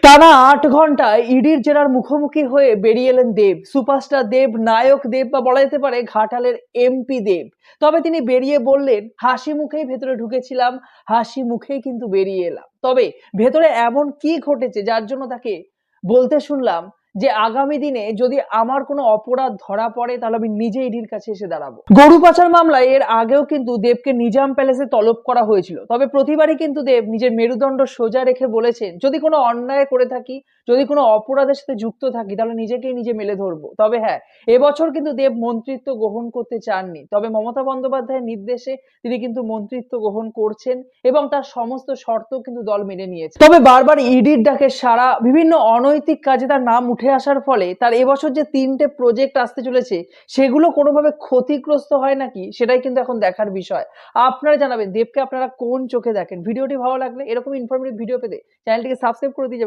টানা ৮ ঘন্টা ইডির জেরার মুখোমুখি হয়ে বেরিয়ে এলেন দেব। সুপারস্টার দেব, নায়ক দেব বা বলা যেতে পারে ঘাটালের এমপি দেব। তবে তিনি বেরিয়ে বললেন, হাসি মুখেই ভেতরে ঢুকেছিলাম, হাসি মুখেই কিন্তু বেরিয়ে এলাম। তবে ভেতরে এমন কি ঘটেছে যার জন্য তাকে বলতে শুনলাম যে আগামী দিনে যদি আমার কোনো অপরাধ ধরা পড়ে তাহলে আমি নিজে ইডির কাছে এসে দাঁড়াবো। গরু পাচার মামলায় এর আগেও কিন্তু দেবকে নিজাম প্যালেসে তলব করা হয়েছিল। তবে প্রতিবারই কিন্তু দেব নিজের মেরুদণ্ড সোজা রেখে বলেছেন, যদি কোনো অন্যায় করে থাকি, যদি কোনো অপরাধের সাথে যুক্ত থাকি তাহলে নিজেকেই নিজে মেলে ধরবো। তবে হ্যাঁ, এবছর কিন্তু দেব মন্ত্রিত্ব গ্রহণ করতে চাননি। তবে মমতা বন্দ্যোপাধ্যায়ের নির্দেশে তিনি কিন্তু মন্ত্রিত্ব গ্রহণ করছেন এবং তার সমস্ত শর্ত কিন্তু দল মেনে নিয়েছে। তবে বারবার ইডির ডাকে সাড়া, বিভিন্ন অনৈতিক কাজে তার নাম উঠে আসার ফলে তার এবছর যে ৩টে প্রজেক্ট আসতে চলেছে সেগুলো কোনোভাবে ক্ষতিগ্রস্ত হয় নাকি সেটাই কিন্তু এখন দেখার বিষয়। আপনারা জানাবেন দেবকে আপনারা কোন চোখে দেখেন। ভিডিওটি ভালো লাগলে এরকম ইনফরমেটিভ ভিডিও পেতে চ্যানেলটিকে সাবস্ক্রাইব করে দিয়ে যাবেন।